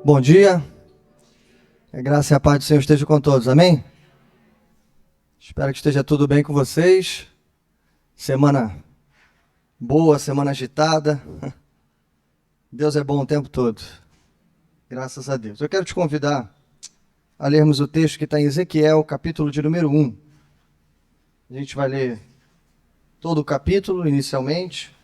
Bom dia, a graça e a paz do Senhor estejam com todos, amém? Espero que esteja tudo bem com vocês. Semana boa, semana agitada. Deus é bom o tempo todo, graças a Deus. Eu quero te convidar a lermos o texto que está em Ezequiel, capítulo de número 1. A gente vai ler todo o capítulo inicialmente.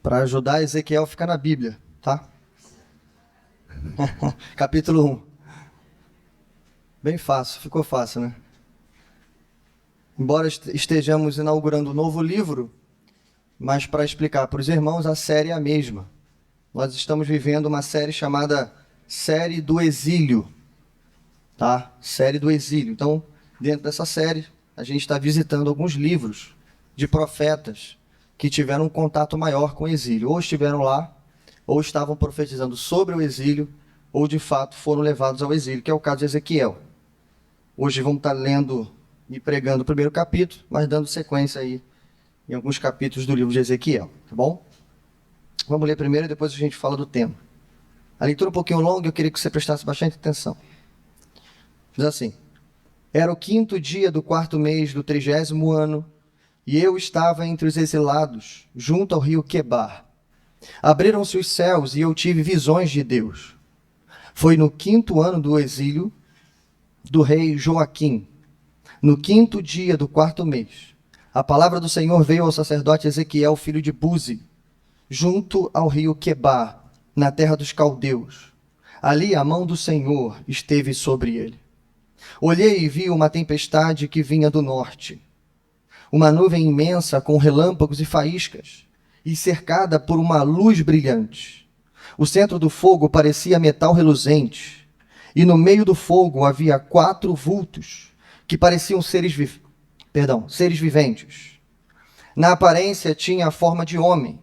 Para ajudar, Ezequiel fica na Bíblia, tá? Capítulo 1. Bem fácil, ficou fácil, né? Embora estejamos inaugurando um novo livro, mas para explicar para os irmãos, a série é a mesma. Nós estamos vivendo uma série chamada Série do Exílio, tá? Série do Exílio. Então, dentro dessa série, a gente está visitando alguns livros de profetas que tiveram um contato maior com o exílio. Ou estiveram lá, ou estavam profetizando sobre o exílio, ou de fato foram levados ao exílio, que é o caso de Ezequiel. Hoje vamos estar lendo e pregando o primeiro capítulo, mas dando sequência aí em alguns capítulos do livro de Ezequiel, tá bom? Vamos ler primeiro e depois a gente fala do tema. A leitura é um pouquinho longa, eu queria que você prestasse bastante atenção. Diz assim: Era o 5º dia do 4º mês do 30º ano, e eu estava entre os exilados, junto ao rio Quebar. Abriram-se os céus e eu tive visões de Deus. Foi no 5º ano do exílio do rei Joaquim, no 5º dia do 4º mês. A palavra do Senhor veio ao sacerdote Ezequiel, filho de Buzi, junto ao rio Quebar, na terra dos caldeus. Ali a mão do Senhor esteve sobre ele. Olhei e vi uma tempestade que vinha do norte, uma nuvem imensa com relâmpagos e faíscas, e cercada por uma luz brilhante. O centro do fogo parecia metal reluzente, e no meio do fogo havia 4 vultos, que pareciam seres viventes. Na aparência tinha a forma de homem,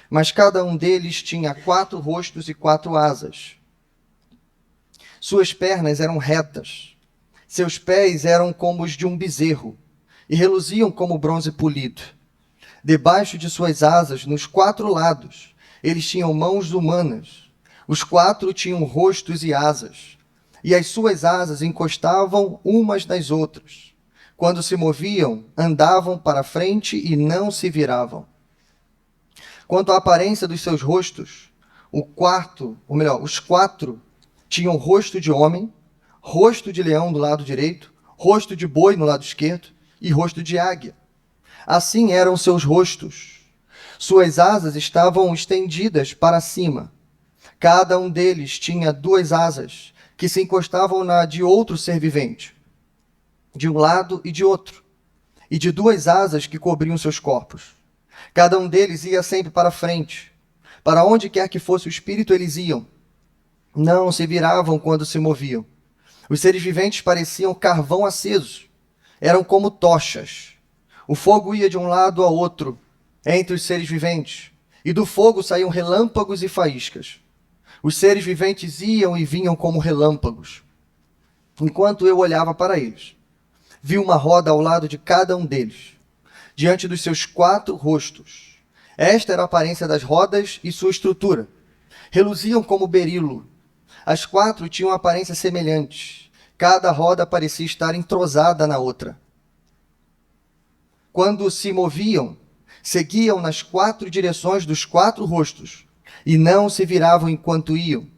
mas cada um deles tinha 4 rostos e 4 asas. Suas pernas eram retas, seus pés eram como os de um bezerro, e reluziam como bronze polido. Debaixo de suas asas, nos 4 lados, eles tinham mãos humanas. Os 4 tinham rostos e asas, e as suas asas encostavam umas nas outras. Quando se moviam, andavam para frente e não se viravam. Quanto à aparência dos seus rostos, os 4 tinham rosto de homem, rosto de leão do lado direito, rosto de boi no lado esquerdo e rosto de águia. Assim eram seus rostos. Suas asas estavam estendidas para cima. Cada um deles tinha 2 asas, que se encostavam na de outro ser vivente, de um lado e de outro, e de 2 asas que cobriam seus corpos. Cada um deles ia sempre para frente. Para onde quer que fosse o espírito, eles iam. Não se viravam quando se moviam. Os seres viventes pareciam carvão aceso. Eram como tochas. O fogo ia de um lado a outro, entre os seres viventes, e do fogo saíam relâmpagos e faíscas. Os seres viventes iam e vinham como relâmpagos. Enquanto eu olhava para eles, vi uma roda ao lado de cada um deles, diante dos seus 4 rostos. Esta era a aparência das rodas e sua estrutura. Reluziam como berilo. As 4 tinham aparência semelhante. Cada roda parecia estar entrosada na outra. Quando se moviam, seguiam nas 4 direções dos 4 rostos, e não se viravam enquanto iam.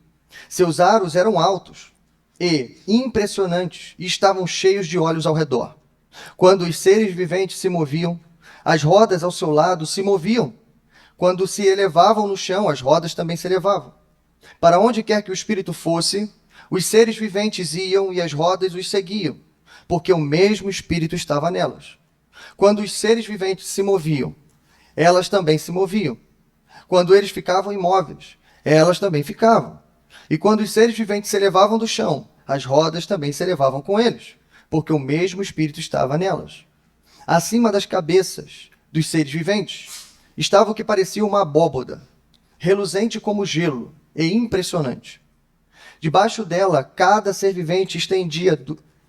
Seus aros eram altos e impressionantes, e estavam cheios de olhos ao redor. Quando os seres viventes se moviam, as rodas ao seu lado se moviam. Quando se elevavam no chão, as rodas também se elevavam. Para onde quer que o espírito fosse, os seres viventes iam e as rodas os seguiam, porque o mesmo espírito estava nelas. Quando os seres viventes se moviam, elas também se moviam. Quando eles ficavam imóveis, elas também ficavam. E quando os seres viventes se elevavam do chão, as rodas também se elevavam com eles, porque o mesmo espírito estava nelas. Acima das cabeças dos seres viventes estava o que parecia uma abóboda, reluzente como gelo e impressionante. Debaixo dela, cada ser vivente estendia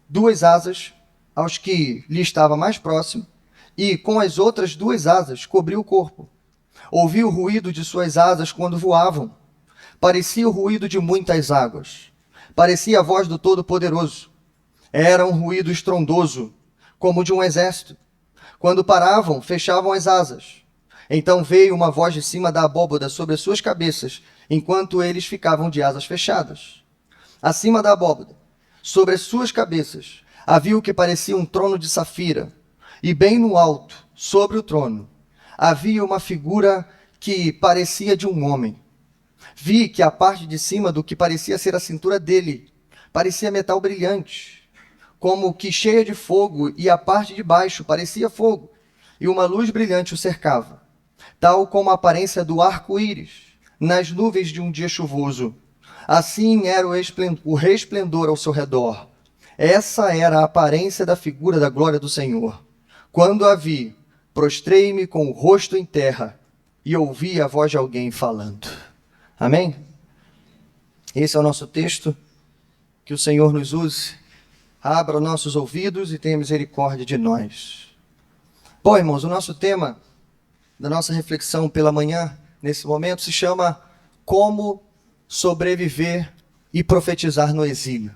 duas asas aos que lhe estava mais próximo, e com as outras duas asas cobriu o corpo. Ouvi o ruído de suas asas quando voavam. Parecia o ruído de muitas águas. Parecia a voz do Todo-Poderoso. Era um ruído estrondoso, como de um exército. Quando paravam, fechavam as asas. Então veio uma voz de cima da abóboda sobre as suas cabeças, enquanto eles ficavam de asas fechadas. Acima da abóboda, sobre as suas cabeças, havia o que parecia um trono de safira, e bem no alto, sobre o trono, havia uma figura que parecia de um homem. Vi que a parte de cima do que parecia ser a cintura dele parecia metal brilhante, como que cheia de fogo, e a parte de baixo parecia fogo, e uma luz brilhante o cercava, tal como a aparência do arco-íris nas nuvens de um dia chuvoso. Assim era o resplendor ao seu redor. Essa era a aparência da figura da glória do Senhor. Quando a vi, prostrei-me com o rosto em terra e ouvi a voz de alguém falando. Amém? Esse é o nosso texto. Que o Senhor nos use, abra os nossos ouvidos e tenha misericórdia de nós. Bom, irmãos, o nosso tema da nossa reflexão pela manhã, nesse momento, se chama Como sobreviver e profetizar no exílio.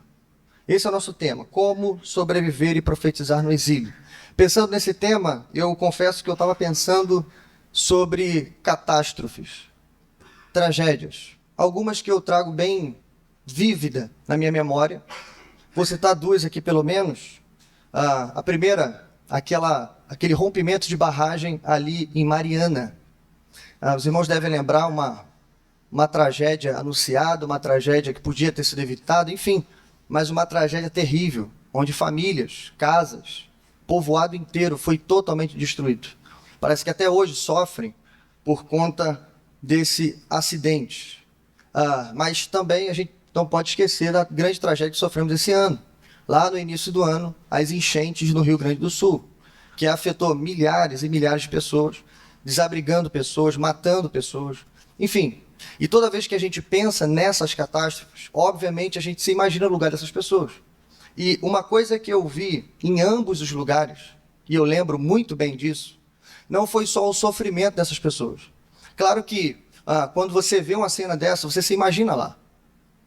Esse é o nosso tema, como sobreviver e profetizar no exílio. Pensando nesse tema, eu confesso que eu estava pensando sobre catástrofes, tragédias. Algumas que eu trago bem vívida na minha memória. Vou citar duas aqui pelo menos. A primeira, aquele rompimento de barragem ali em Mariana. Os irmãos devem lembrar uma tragédia anunciada, uma tragédia que podia ter sido evitada, enfim, mas uma tragédia terrível, onde famílias, casas, povoado inteiro foi totalmente destruído. Parece que até hoje sofrem por conta desse acidente. Mas também a gente não pode esquecer da grande tragédia que sofremos esse ano. Lá no início do ano, as enchentes no Rio Grande do Sul, que afetou milhares e milhares de pessoas, desabrigando pessoas, matando pessoas, enfim. E toda vez que a gente pensa nessas catástrofes, obviamente a gente se imagina no lugar dessas pessoas. E uma coisa que eu vi em ambos os lugares, e eu lembro muito bem disso, não foi só o sofrimento dessas pessoas. Claro que quando você vê uma cena dessa, você se imagina lá.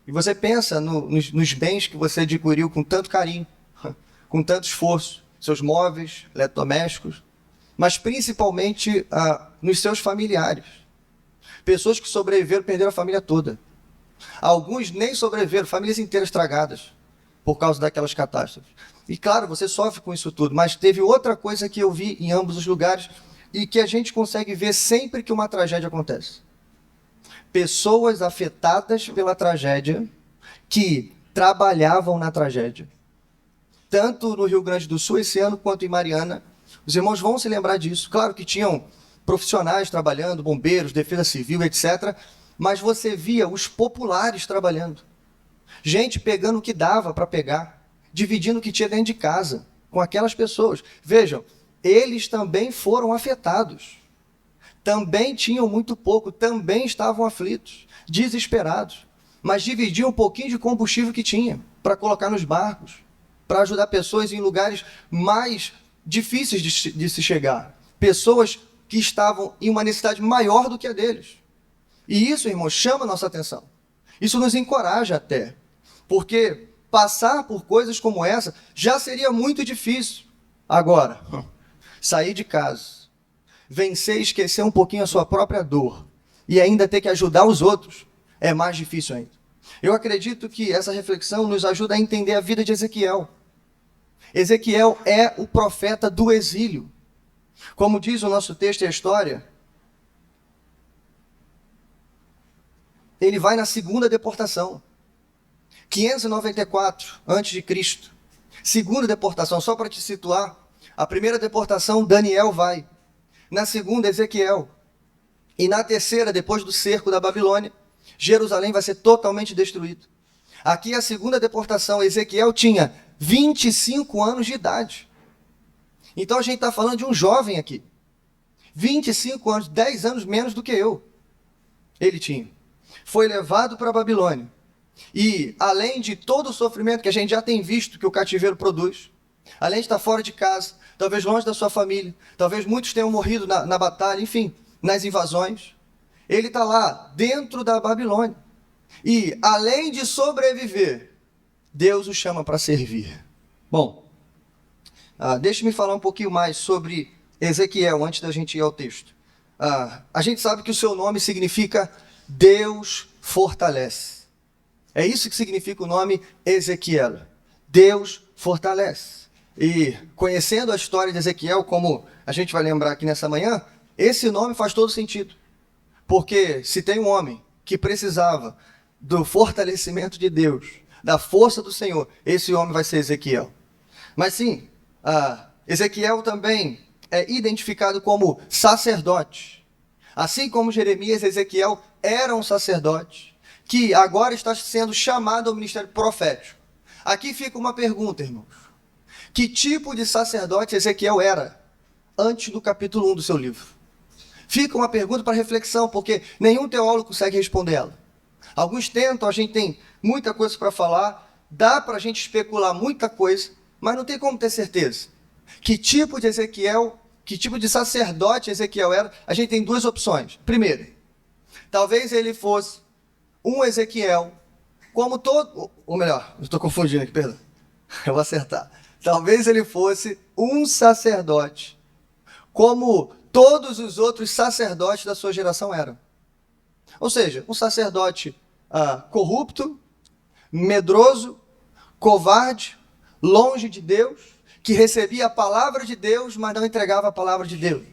E você pensa nos bens que você adquiriu com tanto carinho, com tanto esforço, seus móveis, eletrodomésticos, mas principalmente nos seus familiares. Pessoas que sobreviveram, perderam a família toda. Alguns nem sobreviveram, famílias inteiras estragadas por causa daquelas catástrofes. E claro, você sofre com isso tudo, mas teve outra coisa que eu vi em ambos os lugares e que a gente consegue ver sempre que uma tragédia acontece. Pessoas afetadas pela tragédia que trabalhavam na tragédia. Tanto no Rio Grande do Sul esse ano quanto em Mariana. Os irmãos vão se lembrar disso. Claro que tinham profissionais trabalhando, bombeiros, defesa civil, etc. Mas você via os populares trabalhando. Gente pegando o que dava para pegar, dividindo o que tinha dentro de casa com aquelas pessoas. Vejam, eles também foram afetados. Também tinham muito pouco, também estavam aflitos, desesperados, mas dividiam um pouquinho de combustível que tinha para colocar nos barcos, para ajudar pessoas em lugares mais difíceis de se chegar, pessoas que estavam em uma necessidade maior do que a deles. E isso, irmãos, chama a nossa atenção. Isso nos encoraja até, porque passar por coisas como essa já seria muito difícil. Agora, sair de casa, vencer e esquecer um pouquinho a sua própria dor e ainda ter que ajudar os outros é mais difícil ainda. Eu acredito que essa reflexão nos ajuda a entender a vida de Ezequiel. Ezequiel é o profeta do exílio. Como diz o nosso texto e a história, ele vai na segunda deportação, 594 a.C. Segunda deportação, só para te situar, a primeira deportação Daniel vai. Na segunda, Ezequiel. E na terceira, depois do cerco da Babilônia, Jerusalém vai ser totalmente destruído. Aqui a segunda deportação, Ezequiel tinha 25 anos de idade. Então a gente está falando de um jovem aqui. 25 anos, 10 anos menos do que eu. Ele tinha. Foi levado para a Babilônia. E, além de todo o sofrimento que a gente já tem visto que o cativeiro produz, além de estar fora de casa, talvez longe da sua família, talvez muitos tenham morrido na batalha, enfim, nas invasões, ele está lá, dentro da Babilônia. E, além de sobreviver, Deus o chama para servir. Bom, deixe-me falar um pouquinho mais sobre Ezequiel, antes da gente ir ao texto. A gente sabe que o seu nome significa Deus fortalece. É isso que significa o nome Ezequiel. Deus fortalece. E conhecendo a história de Ezequiel, como a gente vai lembrar aqui nessa manhã, esse nome faz todo sentido. Porque se tem um homem que precisava do fortalecimento de Deus, da força do Senhor, esse homem vai ser Ezequiel. Mas sim, Ezequiel também é identificado como sacerdote. Assim como Jeremias, Ezequiel era um sacerdote, que agora está sendo chamado ao ministério profético. Aqui fica uma pergunta, irmãos. Que tipo de sacerdote Ezequiel era antes do capítulo 1 do seu livro? Fica uma pergunta para reflexão, porque nenhum teólogo consegue responder ela. Alguns tentam, a gente tem muita coisa para falar, dá para a gente especular muita coisa, mas não tem como ter certeza. Que tipo de Ezequiel, que tipo de sacerdote Ezequiel era? A gente tem duas opções. Primeiro, talvez ele fosse um Ezequiel, como todo... Ou melhor, eu estou confundindo aqui, perdão. Eu vou acertar. Talvez ele fosse um sacerdote, como todos os outros sacerdotes da sua geração eram. Ou seja, um sacerdote corrupto, medroso, covarde, longe de Deus, que recebia a palavra de Deus, mas não entregava a palavra de Deus.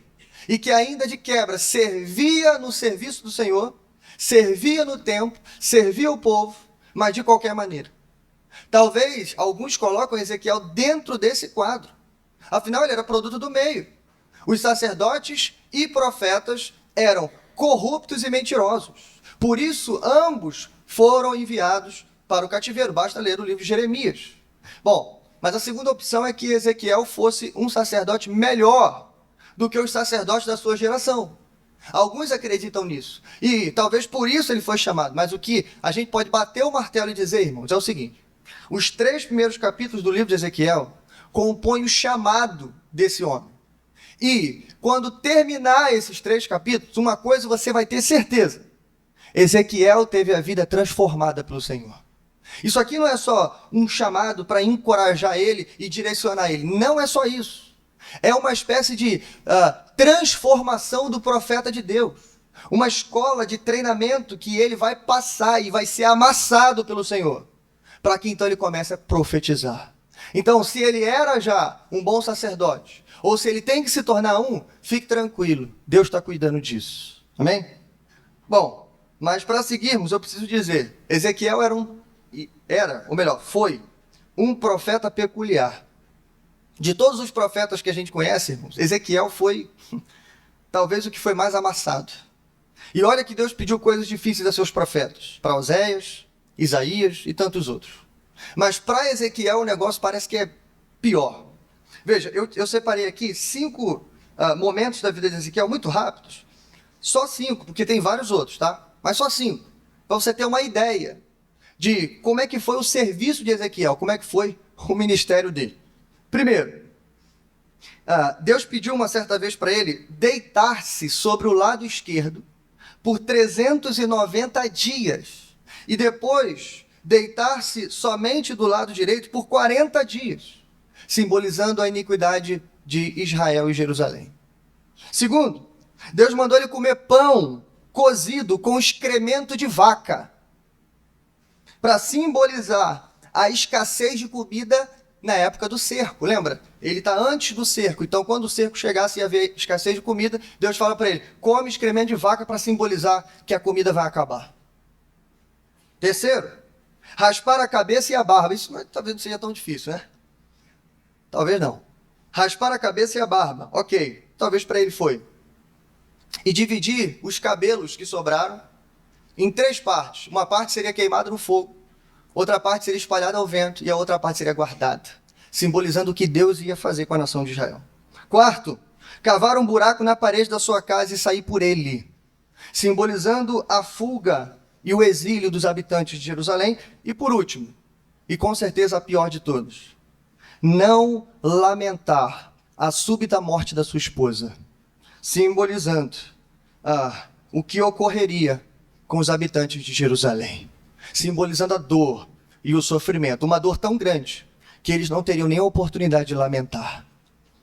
E que ainda de quebra servia no serviço do Senhor, servia no templo, servia o povo, mas de qualquer maneira. Talvez alguns colocam Ezequiel dentro desse quadro. Afinal, ele era produto do meio. Os sacerdotes e profetas eram corruptos e mentirosos. Por isso, ambos foram enviados para o cativeiro. Basta ler o livro de Jeremias. Bom, mas a segunda opção é que Ezequiel fosse um sacerdote melhor do que os sacerdotes da sua geração. Alguns acreditam nisso. E talvez por isso ele foi chamado. Mas o que a gente pode bater o martelo e dizer, irmãos, é o seguinte. Os 3 primeiros capítulos do livro de Ezequiel compõem o chamado desse homem. E quando terminar esses 3 capítulos, uma coisa você vai ter certeza. Ezequiel teve a vida transformada pelo Senhor. Isso aqui não é só um chamado para encorajar ele e direcionar ele. Não é só isso. É uma espécie de transformação do profeta de Deus. Uma escola de treinamento que ele vai passar e vai ser amassado pelo Senhor. Para que então ele comece a profetizar. Então, se ele era já um bom sacerdote, ou se ele tem que se tornar um, fique tranquilo. Deus está cuidando disso. Amém? Bom, mas para seguirmos, eu preciso dizer, Ezequiel foi um profeta peculiar. De todos os profetas que a gente conhece, irmãos, Ezequiel foi talvez o que foi mais amassado. E olha que Deus pediu coisas difíceis a seus profetas, para Oséias, Isaías e tantos outros. Mas para Ezequiel o negócio parece que é pior. Veja, eu separei aqui 5 momentos da vida de Ezequiel muito rápidos. Só 5, porque tem vários outros, tá? Mas só 5, para você ter uma ideia de como é que foi o serviço de Ezequiel, como é que foi o ministério dele. Primeiro, Deus pediu uma certa vez para ele deitar-se sobre o lado esquerdo por 390 dias. E depois deitar-se somente do lado direito por 40 dias, simbolizando a iniquidade de Israel e Jerusalém. Segundo, Deus mandou ele comer pão cozido com excremento de vaca, para simbolizar a escassez de comida na época do cerco, lembra? Ele está antes do cerco, então quando o cerco chegasse e haver escassez de comida, Deus fala para ele, come excremento de vaca para simbolizar que a comida vai acabar. Terceiro, raspar a cabeça e a barba. Isso talvez não seja tão difícil, né? Talvez não. Raspar a cabeça e a barba, ok, talvez para ele foi. E dividir os cabelos que sobraram em 3 partes. Uma parte seria queimada no fogo, outra parte seria espalhada ao vento e a outra parte seria guardada, simbolizando o que Deus ia fazer com a nação de Israel. Quarto, cavar um buraco na parede da sua casa e sair por ele, simbolizando a fuga e o exílio dos habitantes de Jerusalém. E por último, e com certeza a pior de todos, não lamentar a súbita morte da sua esposa, simbolizando o que ocorreria com os habitantes de Jerusalém, simbolizando a dor e o sofrimento, uma dor tão grande que eles não teriam nem a oportunidade de lamentar.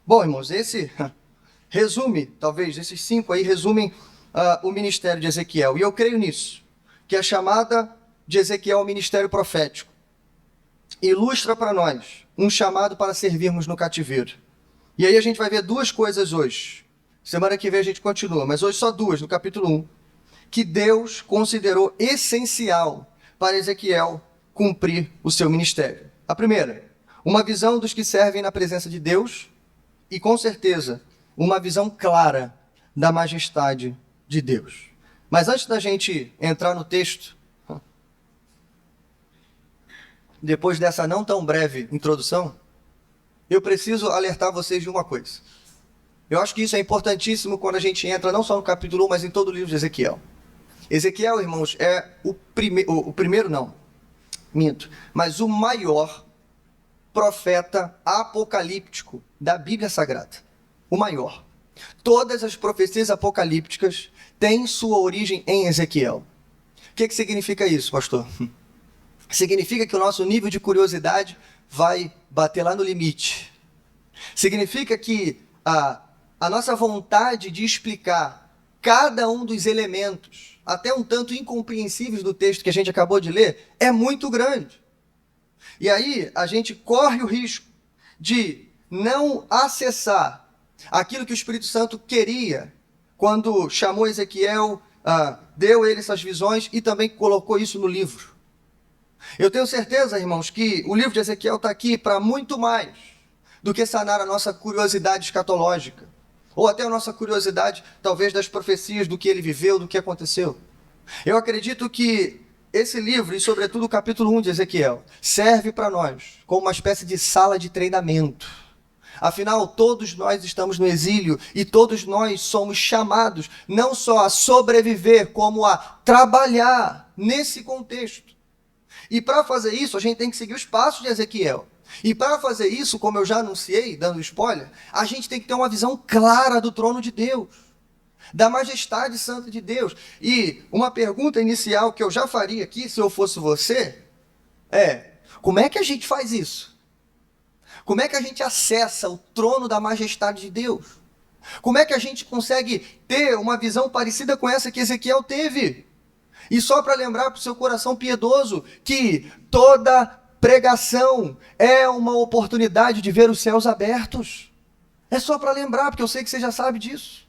Bom, irmãos, esse resume, talvez, esses 5 aí resumem o ministério de Ezequiel, e eu creio nisso, que a chamada de Ezequiel ao ministério profético ilustra para nós um chamado para servirmos no cativeiro. E aí a gente vai ver 2 coisas hoje. Semana que vem a gente continua, mas hoje só 2, no capítulo 1, que Deus considerou essencial para Ezequiel cumprir o seu ministério. A primeira, uma visão dos que servem na presença de Deus e, com certeza, uma visão clara da majestade de Deus. Mas antes da gente entrar no texto, depois dessa não tão breve introdução, eu preciso alertar vocês de uma coisa. Eu acho que isso é importantíssimo quando a gente entra não só no capítulo 1, mas em todo o livro de Ezequiel. Ezequiel, irmãos, é mas o maior profeta apocalíptico da Bíblia Sagrada. O maior. Todas as profecias apocalípticas têm sua origem em Ezequiel. O que significa isso, pastor? Significa que o nosso nível de curiosidade vai bater lá no limite. Significa que a nossa vontade de explicar cada um dos elementos, até um tanto incompreensíveis do texto que a gente acabou de ler, é muito grande. E aí a gente corre o risco de não acessar aquilo que o Espírito Santo queria quando chamou Ezequiel, deu a ele essas visões e também colocou isso no livro. Eu tenho certeza, irmãos, que o livro de Ezequiel está aqui para muito mais do que sanar a nossa curiosidade escatológica, ou até a nossa curiosidade, talvez, das profecias, do que ele viveu, do que aconteceu. Eu acredito que esse livro, e sobretudo o capítulo 1 de Ezequiel, serve para nós como uma espécie de sala de treinamento. Afinal, todos nós estamos no exílio e todos nós somos chamados não só a sobreviver, como a trabalhar nesse contexto. E para fazer isso, a gente tem que seguir os passos de Ezequiel. E para fazer isso, como eu já anunciei, dando spoiler, a gente tem que ter uma visão clara do trono de Deus, da majestade santa de Deus. E uma pergunta inicial que eu já faria aqui, se eu fosse você, é: como é que a gente faz isso? Como é que a gente acessa o trono da majestade de Deus? Como é que a gente consegue ter uma visão parecida com essa que Ezequiel teve? E só para lembrar para o seu coração piedoso que toda pregação é uma oportunidade de ver os céus abertos. É só para lembrar, porque eu sei que você já sabe disso.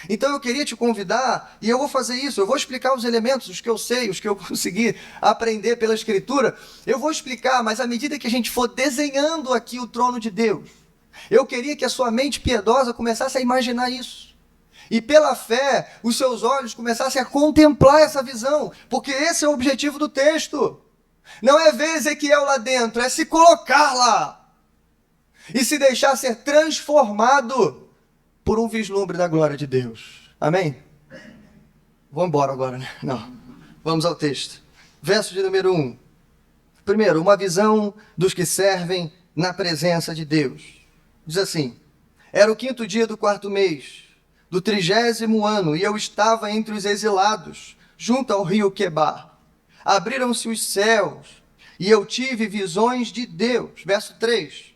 Então eu queria te convidar, e eu vou fazer isso, eu vou explicar os elementos, os que eu sei, os que eu consegui aprender pela Escritura. Eu vou explicar, mas à medida que a gente for desenhando aqui o trono de Deus, eu queria que a sua mente piedosa começasse a imaginar isso. E pela fé, os seus olhos começassem a contemplar essa visão, porque esse é o objetivo do texto. Não é ver Ezequiel lá dentro, é se colocar lá e se deixar ser transformado por um vislumbre da glória de Deus. Amém? Vamos embora agora, né? Não. Vamos ao texto. Verso de número 1. Primeiro, uma visão dos que servem na presença de Deus. Diz assim: era o 5º dia do 4º mês, do 30º ano, e eu estava entre os exilados, junto ao rio Quebar. Abriram-se os céus, e eu tive visões de Deus. Verso 3.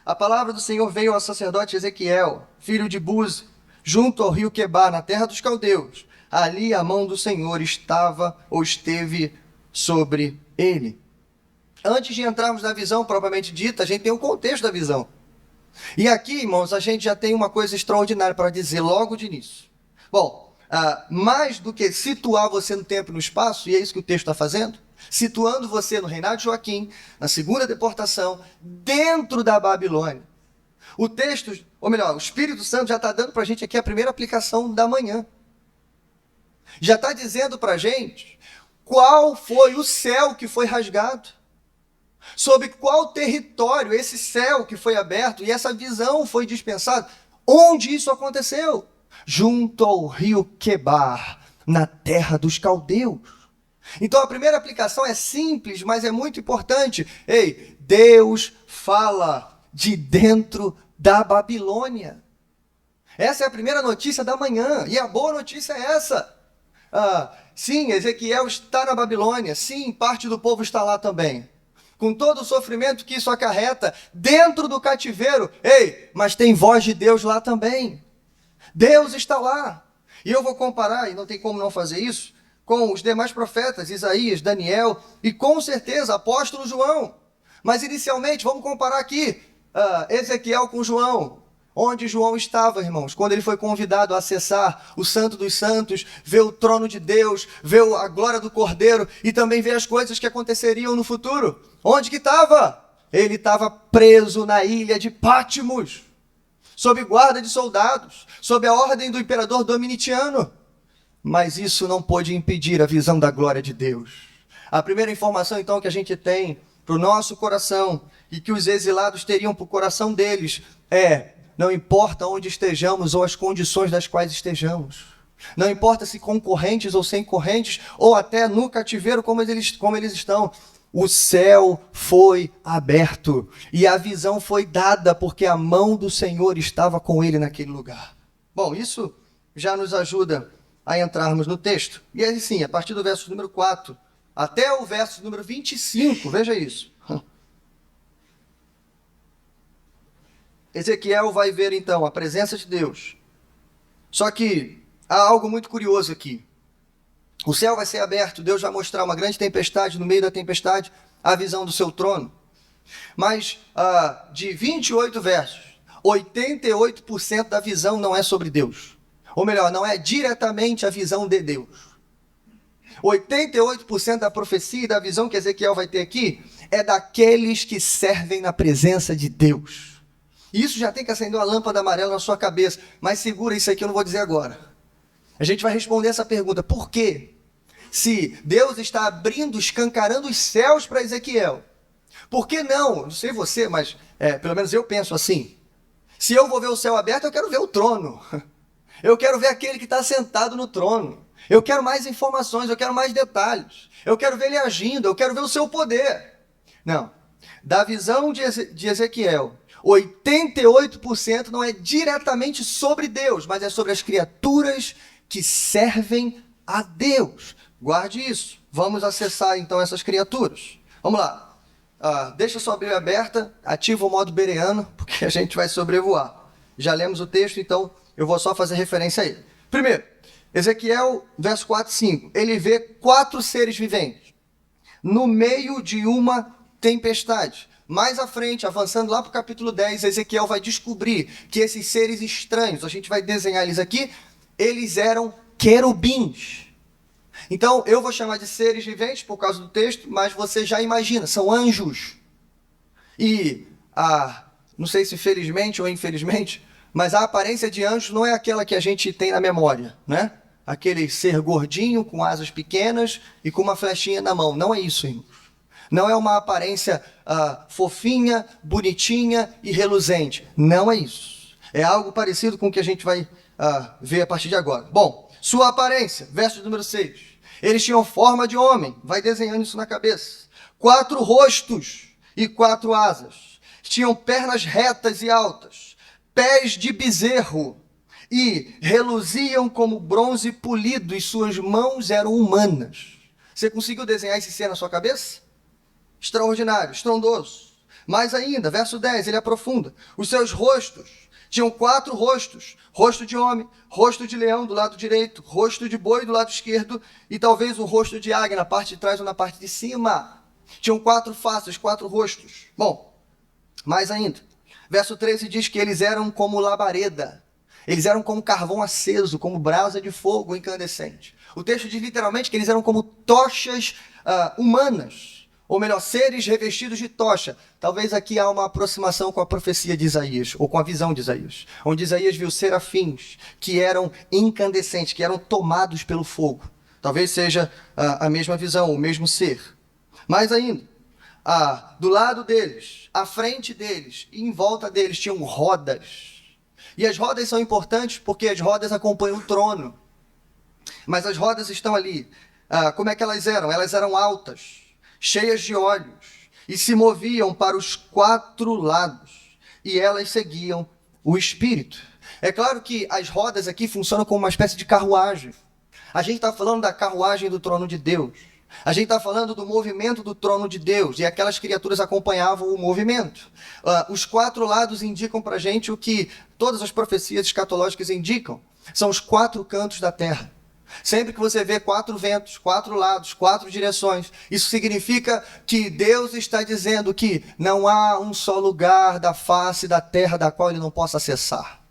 A palavra do Senhor veio ao sacerdote Ezequiel, filho de Buzi, junto ao rio Quebar, na terra dos caldeus. Ali a mão do Senhor estava ou esteve sobre ele. Antes de entrarmos na visão propriamente dita, a gente tem o contexto da visão. E aqui, irmãos, a gente já tem uma coisa extraordinária para dizer logo de início. Bom, mais do que situar você no tempo e no espaço, e é isso que o texto está fazendo, situando você no reinado de Joaquim, na segunda deportação, dentro da Babilônia. O texto, ou melhor, o Espírito Santo já está dando para a gente aqui a primeira aplicação da manhã. Já está dizendo para a gente qual foi o céu que foi rasgado, sobre qual território esse céu que foi aberto e essa visão foi dispensada. Onde isso aconteceu? Junto ao rio Quebar, na terra dos caldeus. Então a primeira aplicação é simples, mas é muito importante. Ei, Deus fala de dentro da Babilônia. Essa é a primeira notícia da manhã, e a boa notícia é essa. Sim, Ezequiel está na Babilônia, sim, parte do povo está lá também. Com todo o sofrimento que isso acarreta, dentro do cativeiro, ei, mas tem voz de Deus lá também. Deus está lá. E eu vou comparar, e não tem como não fazer isso, com os demais profetas, Isaías, Daniel, e com certeza, apóstolo João. Mas inicialmente, vamos comparar aqui, Ezequiel com João. Onde João estava, irmãos, quando ele foi convidado a acessar o Santo dos Santos, ver o trono de Deus, ver a glória do Cordeiro e também ver as coisas que aconteceriam no futuro. Onde que estava? Ele estava preso na ilha de Patmos, sob guarda de soldados, sob a ordem do imperador Domiciano. Mas isso não pôde impedir a visão da glória de Deus. A primeira informação, então, que a gente tem para o nosso coração e que os exilados teriam para o coração deles é: não importa onde estejamos ou as condições das quais estejamos. Não importa se com correntes ou sem correntes, ou até no cativeiro como eles estão. O céu foi aberto e a visão foi dada porque a mão do Senhor estava com ele naquele lugar. Bom, isso já nos ajuda a entrarmos no texto. E aí sim, a partir do verso número 4 até o verso número 25, veja isso. Ezequiel vai ver então a presença de Deus. Só que há algo muito curioso aqui. O céu vai ser aberto, Deus vai mostrar uma grande tempestade, no meio da tempestade, a visão do seu trono. Mas de 28 versos, 88% da visão não é sobre Deus. Ou melhor, não é diretamente a visão de Deus. 88% da profecia e da visão que Ezequiel vai ter aqui é daqueles que servem na presença de Deus. Isso já tem que acender uma lâmpada amarela na sua cabeça. Mas segura isso aqui, eu não vou dizer agora. A gente vai responder essa pergunta. Por quê? Se Deus está abrindo, escancarando os céus para Ezequiel, por que não sei você, mas pelo menos eu penso assim. Se eu vou ver o céu aberto, eu quero ver o trono. Eu quero ver aquele que está sentado no trono. Eu quero mais informações, eu quero mais detalhes. Eu quero ver ele agindo, eu quero ver o seu poder. Não. Da visão de Ezequiel, 88% não é diretamente sobre Deus, mas é sobre as criaturas que servem a Deus. Guarde isso. Vamos acessar então essas criaturas. Vamos lá. Deixa sua Bíblia aberta, ativa o modo bereano, porque a gente vai sobrevoar. Já lemos o texto, então eu vou só fazer referência a ele. Primeiro, Ezequiel, verso 4 e 5. Ele vê 4 seres viventes no meio de uma tempestade. Mais à frente, avançando lá para o capítulo 10, Ezequiel vai descobrir que esses seres estranhos, a gente vai desenhar eles aqui, eles eram querubins. Então, eu vou chamar de seres viventes por causa do texto, mas você já imagina, são anjos. E, não sei se felizmente ou infelizmente, mas a aparência de anjos não é aquela que a gente tem na memória, né? Aquele ser gordinho, com asas pequenas e com uma flechinha na mão. Não é isso, irmãos. Não é uma aparência fofinha, bonitinha e reluzente. Não é isso. É algo parecido com o que a gente vai ver a partir de agora. Bom, sua aparência, verso número 6. Eles tinham forma de homem. Vai desenhando isso na cabeça. 4 rostos e 4 asas. Tinham pernas retas e altas. Pés de bezerro. E reluziam como bronze polido. E suas mãos eram humanas. Você conseguiu desenhar esse ser na sua cabeça? Extraordinário, estrondoso. Mais ainda, verso 10, ele aprofunda. Os seus rostos tinham 4 rostos. Rosto de homem, rosto de leão do lado direito, rosto de boi do lado esquerdo e talvez o rosto de águia na parte de trás ou na parte de cima. Tinham 4 faces, 4 rostos. Bom, mais ainda. Verso 13 diz que eles eram como labareda. Eles eram como carvão aceso, como brasa de fogo incandescente. O texto diz literalmente que eles eram como tochas humanas. Ou melhor, seres revestidos de tocha. Talvez aqui há uma aproximação com a profecia de Isaías, ou com a visão de Isaías, onde Isaías viu serafins que eram incandescentes, que eram tomados pelo fogo. Talvez seja a mesma visão, o mesmo ser. Mais ainda, do lado deles, à frente deles e em volta deles tinham rodas. E as rodas são importantes porque as rodas acompanham o trono. Mas as rodas estão ali. Como é que elas eram? Elas eram altas, cheias de olhos, e se moviam para os 4 lados. E elas seguiam o Espírito. É claro que as rodas aqui funcionam como uma espécie de carruagem. A gente está falando da carruagem do trono de Deus. A gente está falando do movimento do trono de Deus. E aquelas criaturas acompanhavam o movimento. Os 4 lados indicam para a gente o que todas as profecias escatológicas indicam. São os 4 cantos da terra. Sempre que você vê 4 ventos, 4 lados, 4 direções, isso significa que Deus está dizendo que não há um só lugar da face da terra da qual ele não possa acessar.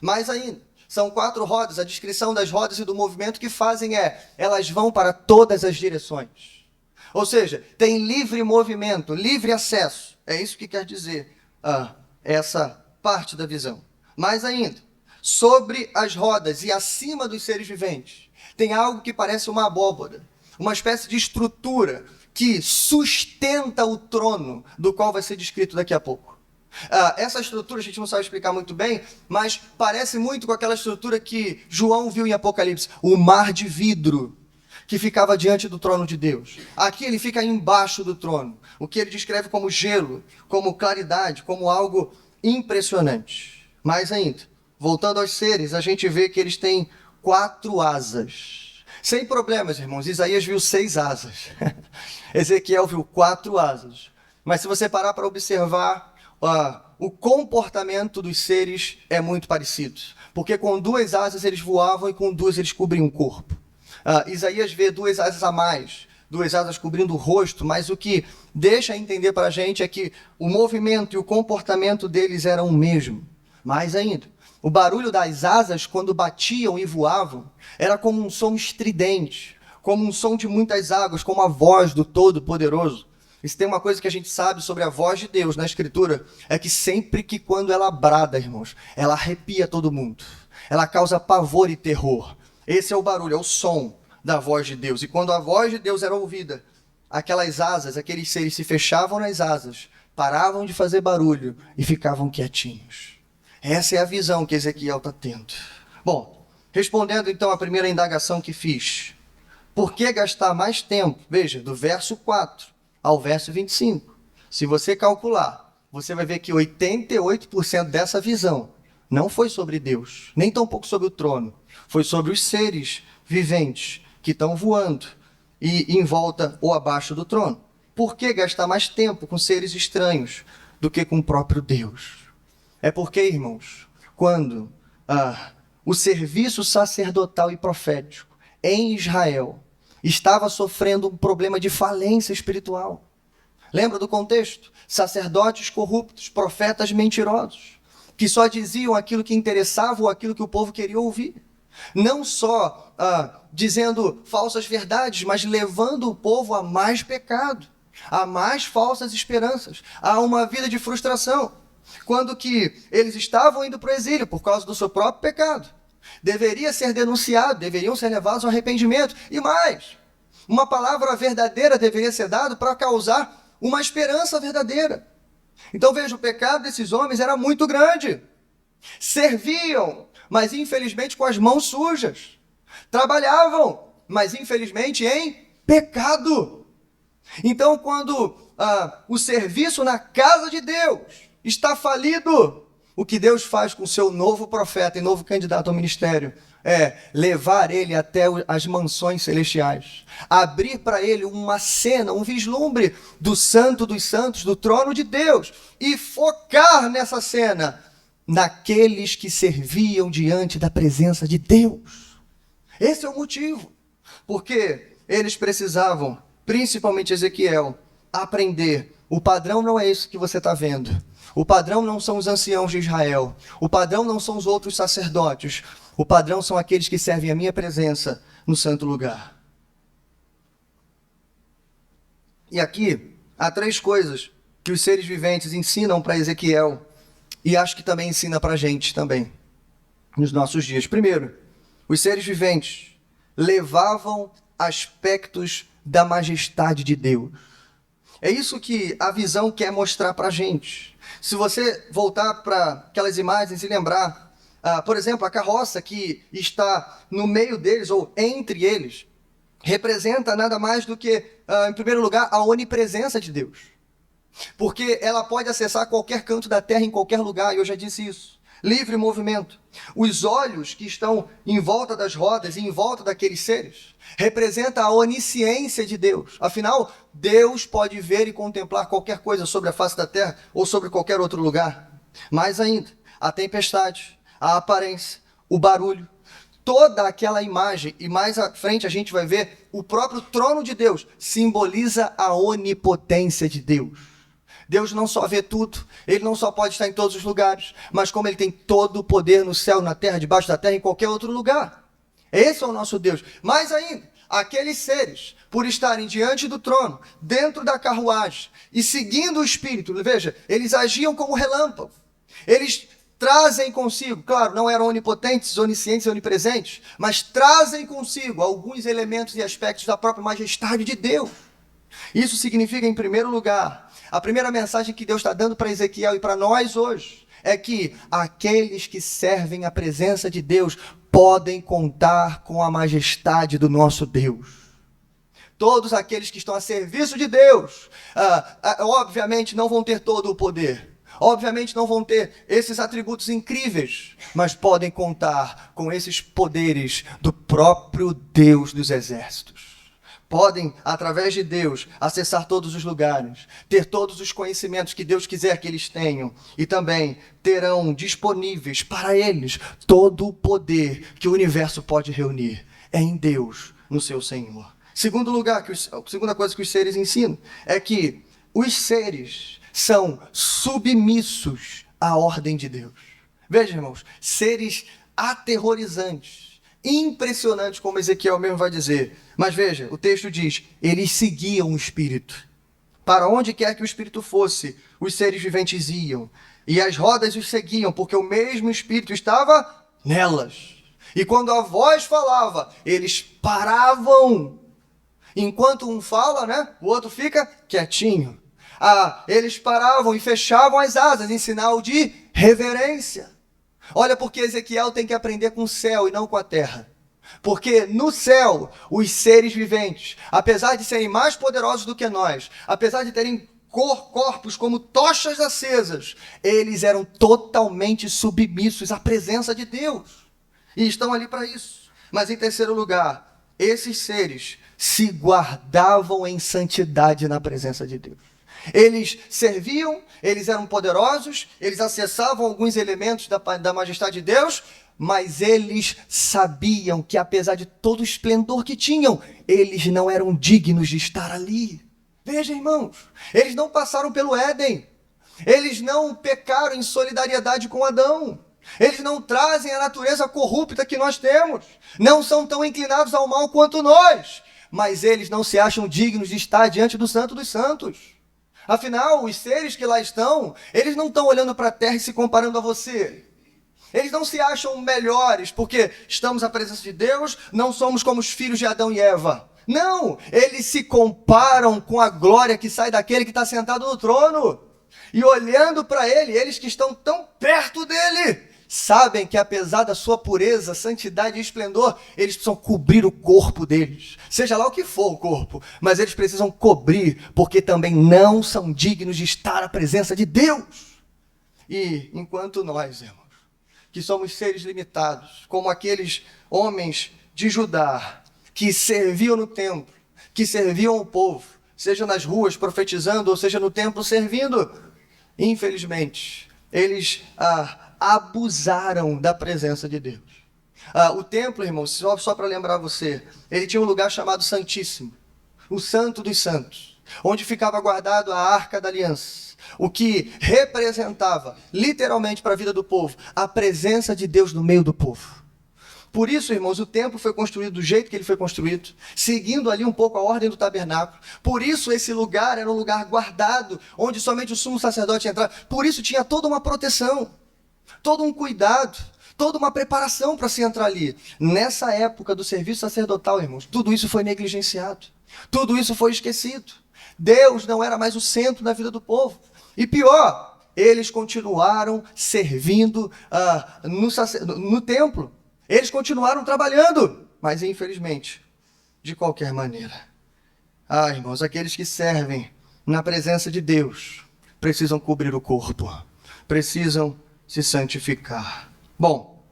Mais ainda, são 4 rodas. A descrição das rodas e do movimento que fazem elas vão para todas as direções. Ou seja, tem livre movimento, livre acesso. É isso que quer dizer essa parte da visão. Mais ainda, sobre as rodas e acima dos seres viventes, tem algo que parece uma abóbora, uma espécie de estrutura que sustenta o trono, do qual vai ser descrito daqui a pouco. Essa estrutura a gente não sabe explicar muito bem, mas parece muito com aquela estrutura que João viu em Apocalipse, o mar de vidro que ficava diante do trono de Deus. Aqui ele fica embaixo do trono, o que ele descreve como gelo, como claridade, como algo impressionante. Mais ainda, voltando aos seres, a gente vê que eles têm 4 asas. Sem problemas, irmãos. Isaías viu 6 asas. Ezequiel viu 4 asas. Mas se você parar para observar, o comportamento dos seres é muito parecido. Porque com 2 asas eles voavam e com 2 eles cobriam o corpo. Isaías vê 2 asas a mais, 2 asas cobrindo o rosto, mas o que deixa entender para a gente é que o movimento e o comportamento deles eram o mesmo. Mais ainda, o barulho das asas, quando batiam e voavam, era como um som estridente, como um som de muitas águas, como a voz do Todo-Poderoso. E se tem uma coisa que a gente sabe sobre a voz de Deus na Escritura, é que sempre que quando ela brada, irmãos, ela arrepia todo mundo. Ela causa pavor e terror. Esse é o barulho, é o som da voz de Deus. E quando a voz de Deus era ouvida, aquelas asas, aqueles seres se fechavam nas asas, paravam de fazer barulho e ficavam quietinhos. Essa é a visão que Ezequiel está tendo. Bom, respondendo então à primeira indagação que fiz. Por que gastar mais tempo? Veja, do verso 4 ao verso 25. Se você calcular, você vai ver que 88% dessa visão não foi sobre Deus, nem tampouco sobre o trono. Foi sobre os seres viventes que estão voando e em volta ou abaixo do trono. Por que gastar mais tempo com seres estranhos do que com o próprio Deus? É porque, irmãos, quando o serviço sacerdotal e profético em Israel estava sofrendo um problema de falência espiritual. Lembra do contexto? Sacerdotes corruptos, profetas mentirosos, que só diziam aquilo que interessava ou aquilo que o povo queria ouvir. Não só dizendo falsas verdades, mas levando o povo a mais pecado, a mais falsas esperanças, a uma vida de frustração. Quando que eles estavam indo para o exílio por causa do seu próprio pecado. Deveria ser denunciado, deveriam ser levados ao arrependimento. E mais, uma palavra verdadeira deveria ser dada para causar uma esperança verdadeira. Então veja, o pecado desses homens era muito grande. Serviam, mas infelizmente com as mãos sujas. Trabalhavam, mas infelizmente em pecado. Então quando o serviço na casa de Deus está falido, o que Deus faz com o seu novo profeta e novo candidato ao ministério é levar ele até as mansões celestiais, abrir para ele uma cena, um vislumbre do Santo dos Santos, do trono de Deus, e focar nessa cena naqueles que serviam diante da presença de Deus. Esse é o motivo, porque eles precisavam, principalmente Ezequiel, aprender. O padrão não é isso que você está vendo. O padrão não são os anciãos de Israel. O padrão não são os outros sacerdotes. O padrão são aqueles que servem a minha presença no santo lugar. E aqui há 3 coisas que os seres viventes ensinam para Ezequiel e acho que também ensina para a gente também, nos nossos dias. Primeiro, os seres viventes levavam aspectos da majestade de Deus. É isso que a visão quer mostrar para a gente. Se você voltar para aquelas imagens e lembrar, Por exemplo, a carroça que está no meio deles, ou entre eles, representa nada mais do que, em primeiro lugar, a onipresença de Deus. Porque ela pode acessar qualquer canto da terra, em qualquer lugar, e eu já disse isso. Livre movimento. Os olhos que estão em volta das rodas e em volta daqueles seres, representa a onisciência de Deus. Afinal, Deus pode ver e contemplar qualquer coisa sobre a face da terra ou sobre qualquer outro lugar. Mais ainda, a tempestade, a aparência, o barulho, toda aquela imagem, e mais à frente a gente vai ver o próprio trono de Deus, simboliza a onipotência de Deus. Deus não só vê tudo, ele não só pode estar em todos os lugares, mas como ele tem todo o poder no céu, na terra, debaixo da terra, em qualquer outro lugar. Esse é o nosso Deus. Mais ainda, aqueles seres, por estarem diante do trono, dentro da carruagem e seguindo o Espírito, veja, eles agiam como relâmpago. Eles trazem consigo, claro, não eram onipotentes, oniscientes e onipresentes, mas trazem consigo alguns elementos e aspectos da própria majestade de Deus. Isso significa, em primeiro lugar, a primeira mensagem que Deus está dando para Ezequiel e para nós hoje é que aqueles que servem a presença de Deus podem contar com a majestade do nosso Deus. Todos aqueles que estão a serviço de Deus, obviamente não vão ter todo o poder. Obviamente não vão ter esses atributos incríveis, mas podem contar com esses poderes do próprio Deus dos exércitos. Podem, através de Deus, acessar todos os lugares, ter todos os conhecimentos que Deus quiser que eles tenham, e também terão disponíveis para eles todo o poder que o universo pode reunir. É em Deus, no seu Senhor. Segundo lugar, segunda coisa que os seres ensinam é que os seres são submissos à ordem de Deus. Veja, irmãos, seres aterrorizantes, impressionantes, como Ezequiel mesmo vai dizer. Mas veja, o texto diz, eles seguiam o Espírito. Para onde quer que o Espírito fosse, os seres viventes iam. E as rodas os seguiam, porque o mesmo Espírito estava nelas. E quando a voz falava, eles paravam. Enquanto um fala, o outro fica quietinho. Eles paravam e fechavam as asas em sinal de reverência. Olha porque Ezequiel tem que aprender com o céu e não com a terra. Porque no céu, os seres viventes, apesar de serem mais poderosos do que nós, apesar de terem corpos como tochas acesas, eles eram totalmente submissos à presença de Deus. E estão ali para isso. Mas em terceiro lugar, esses seres se guardavam em santidade na presença de Deus. Eles serviam, eles eram poderosos, eles acessavam alguns elementos da majestade de Deus, mas eles sabiam que apesar de todo o esplendor que tinham, eles não eram dignos de estar ali. Veja, irmãos, eles não passaram pelo Éden, eles não pecaram em solidariedade com Adão, eles não trazem a natureza corrupta que nós temos, não são tão inclinados ao mal quanto nós, mas eles não se acham dignos de estar diante do Santo dos Santos. Afinal, os seres que lá estão, eles não estão olhando para a terra e se comparando a você. Eles não se acham melhores porque estamos à presença de Deus, não somos como os filhos de Adão e Eva. Não, eles se comparam com a glória que sai daquele que está sentado no trono. E olhando para ele, eles que estão tão perto dele, sabem que apesar da sua pureza, santidade e esplendor, eles precisam cobrir o corpo deles. Seja lá o que for o corpo, mas eles precisam cobrir, porque também não são dignos de estar à presença de Deus. E enquanto nós, irmãos, que somos seres limitados, como aqueles homens de Judá, que serviam no templo, que serviam o povo, seja nas ruas profetizando, ou seja no templo servindo, infelizmente, eles abusaram da presença de Deus. O templo, irmãos, só para lembrar você, ele tinha um lugar chamado Santíssimo, o Santo dos Santos, onde ficava guardado a Arca da Aliança, o que representava, literalmente para a vida do povo, a presença de Deus no meio do povo. Por isso, irmãos, o templo foi construído do jeito que ele foi construído, seguindo ali um pouco a ordem do tabernáculo. Por isso esse lugar era um lugar guardado, onde somente o sumo sacerdote entrava. Por isso tinha toda uma proteção, todo um cuidado, toda uma preparação para se entrar ali. Nessa época do serviço sacerdotal, irmãos, tudo isso foi negligenciado, tudo isso foi esquecido. Deus não era mais o centro da vida do povo. E pior, eles continuaram servindo no templo. Eles continuaram trabalhando, mas infelizmente, de qualquer maneira. Irmãos, aqueles que servem na presença de Deus precisam cobrir o corpo, precisam se santificar. Bom,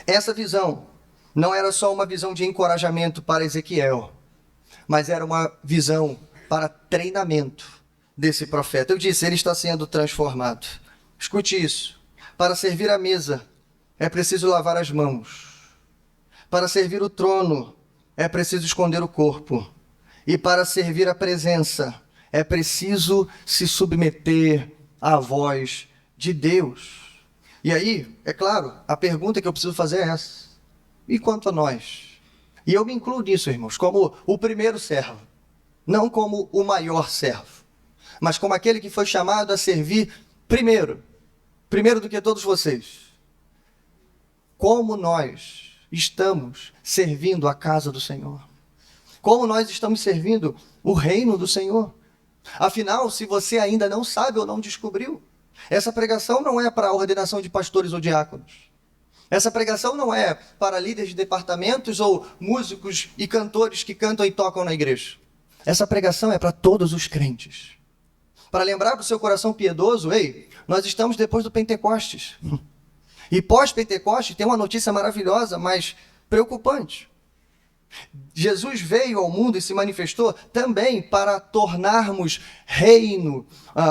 essa visão não era só uma visão de encorajamento para Ezequiel, mas era uma visão para treinamento desse profeta. Eu disse, ele está sendo transformado. Escute isso. Para servir a mesa, é preciso lavar as mãos. Para servir o trono, é preciso esconder o corpo. E para servir a presença, é preciso se submeter à voz de Deus. E aí, é claro, a pergunta que eu preciso fazer é essa. E quanto a nós? E eu me incluo nisso, irmãos, como o primeiro servo. Não como o maior servo, mas como aquele que foi chamado a servir primeiro do que todos vocês. Como nós estamos servindo a casa do Senhor? Como nós estamos servindo o reino do Senhor? Afinal, se você ainda não sabe ou não descobriu, essa pregação não é para a ordenação de pastores ou diáconos. Essa pregação não é para líderes de departamentos ou músicos e cantores que cantam e tocam na igreja. Essa pregação é para todos os crentes. Para lembrar para o seu coração piedoso, nós estamos depois do Pentecostes. E pós-Pentecostes tem uma notícia maravilhosa, mas preocupante. Jesus veio ao mundo e se manifestou também para tornarmos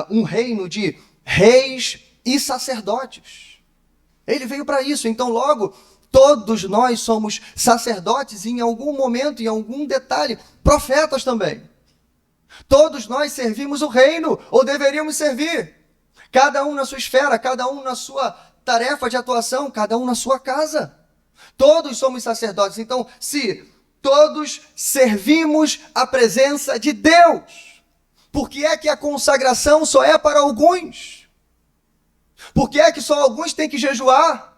um reino de reis e sacerdotes. Ele veio para isso, então logo todos nós somos sacerdotes e em algum momento, em algum detalhe, profetas também. Todos nós servimos o reino, ou deveríamos servir. Cada um na sua esfera, cada um na sua tarefa de atuação, cada um na sua casa. Todos somos sacerdotes. Então, se todos servimos a presença de Deus, por que é que a consagração só é para alguns? Por que é que só alguns têm que jejuar?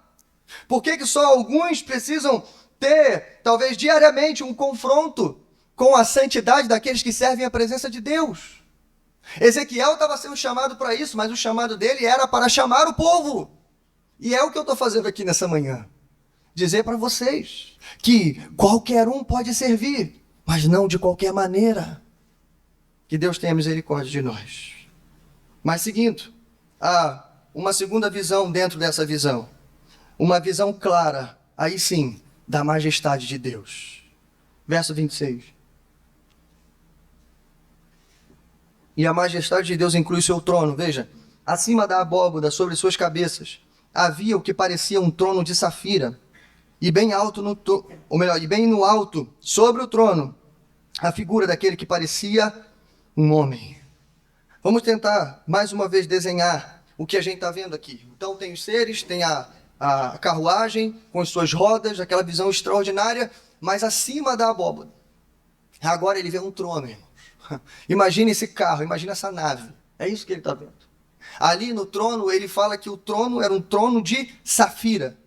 Por que que só alguns precisam ter, talvez diariamente, um confronto com a santidade daqueles que servem a presença de Deus? Ezequiel estava sendo chamado para isso, mas o chamado dele era para chamar o povo. E é o que eu estou fazendo aqui nessa manhã. Dizer para vocês que qualquer um pode servir, mas não de qualquer maneira. Que Deus tenha misericórdia de nós. Mas seguindo, há uma segunda visão dentro dessa visão. Uma visão clara, aí sim, da majestade de Deus. Verso 26. E a majestade de Deus inclui o seu trono. Veja, acima da abóboda, sobre suas cabeças, havia o que parecia um trono de safira. E bem no alto, sobre o trono, a figura daquele que parecia um homem. Vamos tentar, mais uma vez, desenhar o que a gente está vendo aqui. Então tem os seres, tem a carruagem com as suas rodas, aquela visão extraordinária, mas acima da abóboda. Agora ele vê um trono, irmãos. Imagina esse carro, imagina essa nave. É isso que ele está vendo. Ali no trono, ele fala que o trono era um trono de safira.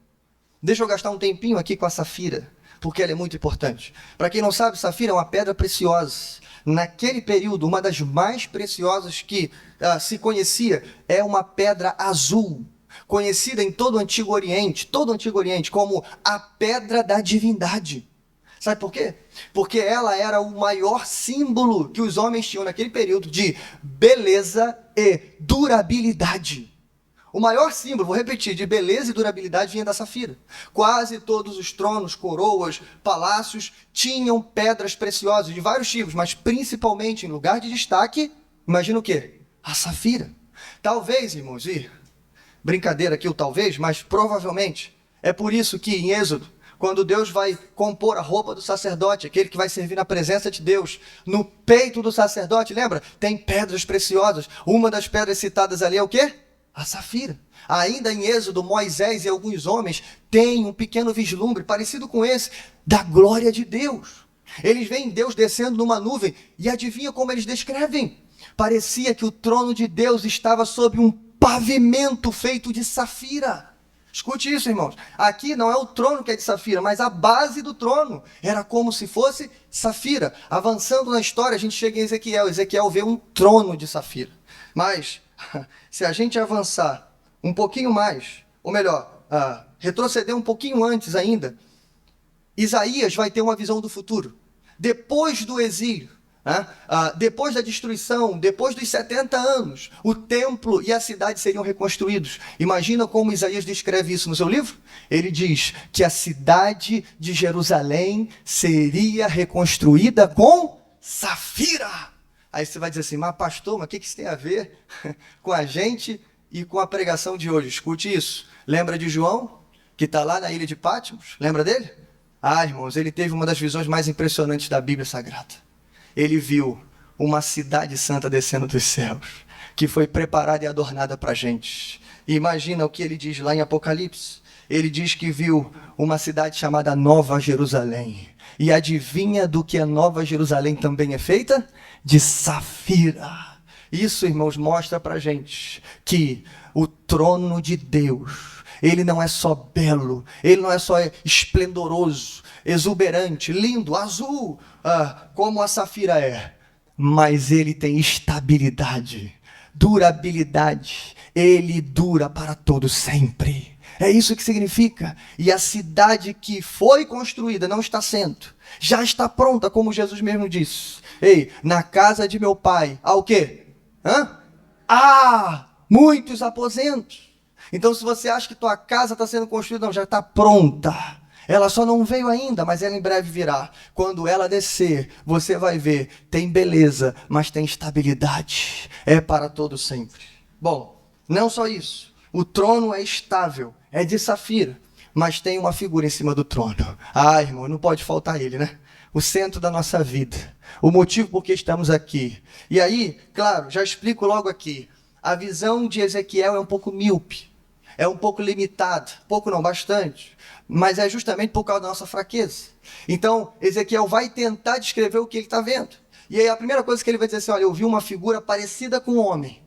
Deixa eu gastar um tempinho aqui com a safira, porque ela é muito importante. Para quem não sabe, safira é uma pedra preciosa. Naquele período, uma das mais preciosas que se conhecia é uma pedra azul, conhecida em todo o Antigo Oriente, como a pedra da divindade. Sabe por quê? Porque ela era o maior símbolo que os homens tinham naquele período de beleza e durabilidade. O maior símbolo, vou repetir, de beleza e durabilidade vinha da safira. Quase todos os tronos, coroas, palácios tinham pedras preciosas de vários tipos, mas principalmente em lugar de destaque, imagina o quê? A safira. Talvez, irmãos, brincadeira aqui o talvez, mas provavelmente é por isso que em Êxodo, quando Deus vai compor a roupa do sacerdote, aquele que vai servir na presença de Deus, no peito do sacerdote, lembra? Tem pedras preciosas. Uma das pedras citadas ali é o quê? A safira. Ainda em Êxodo, Moisés e alguns homens têm um pequeno vislumbre, parecido com esse, da glória de Deus. Eles veem Deus descendo numa nuvem, e adivinha como eles descrevem? Parecia que o trono de Deus estava sob um pavimento feito de safira. Escute isso, irmãos. Aqui não é o trono que é de safira, mas a base do trono era como se fosse safira. Avançando na história, a gente chega em Ezequiel. Ezequiel vê um trono de safira. Mas Se a gente avançar um pouquinho mais, ou melhor, retroceder um pouquinho antes ainda, Isaías vai ter uma visão do futuro. Depois do exílio, depois da destruição, depois dos 70 anos, o templo e a cidade seriam reconstruídos. Imagina como Isaías descreve isso no seu livro? Ele diz que a cidade de Jerusalém seria reconstruída com safira. Aí você vai dizer assim, mas pastor, mas o que isso tem a ver com a gente e com a pregação de hoje? Escute isso. Lembra de João, que está lá na ilha de Patmos? Lembra dele? Irmãos, ele teve uma das visões mais impressionantes da Bíblia Sagrada. Ele viu uma cidade santa descendo dos céus, que foi preparada e adornada para a gente. E imagina o que ele diz lá em Apocalipse. Ele diz que viu uma cidade chamada Nova Jerusalém. E adivinha do que a Nova Jerusalém também é feita? De safira. Isso, irmãos, mostra para a gente que o trono de Deus, ele não é só belo, ele não é só esplendoroso, exuberante, lindo, azul, como a safira é, mas ele tem estabilidade, durabilidade, ele dura para todo sempre. É isso que significa. E a cidade que foi construída não está sendo, já está pronta, como Jesus mesmo disse. Ei, na casa de meu pai, há o quê? Há muitos aposentos. Então, se você acha que tua casa está sendo construída, não, já está pronta. Ela só não veio ainda, mas ela em breve virá. Quando ela descer, você vai ver, tem beleza, mas tem estabilidade. É para todo sempre. Bom, não só isso. O trono é estável, é de safira, mas tem uma figura em cima do trono. Irmão, não pode faltar ele, né? O centro da nossa vida. O motivo por que estamos aqui. E aí, claro, já explico logo aqui. A visão de Ezequiel é um pouco míope. É um pouco limitada, pouco não, bastante, mas é justamente por causa da nossa fraqueza. Então, Ezequiel vai tentar descrever o que ele está vendo. E aí a primeira coisa que ele vai dizer assim, olha, eu vi uma figura parecida com um homem.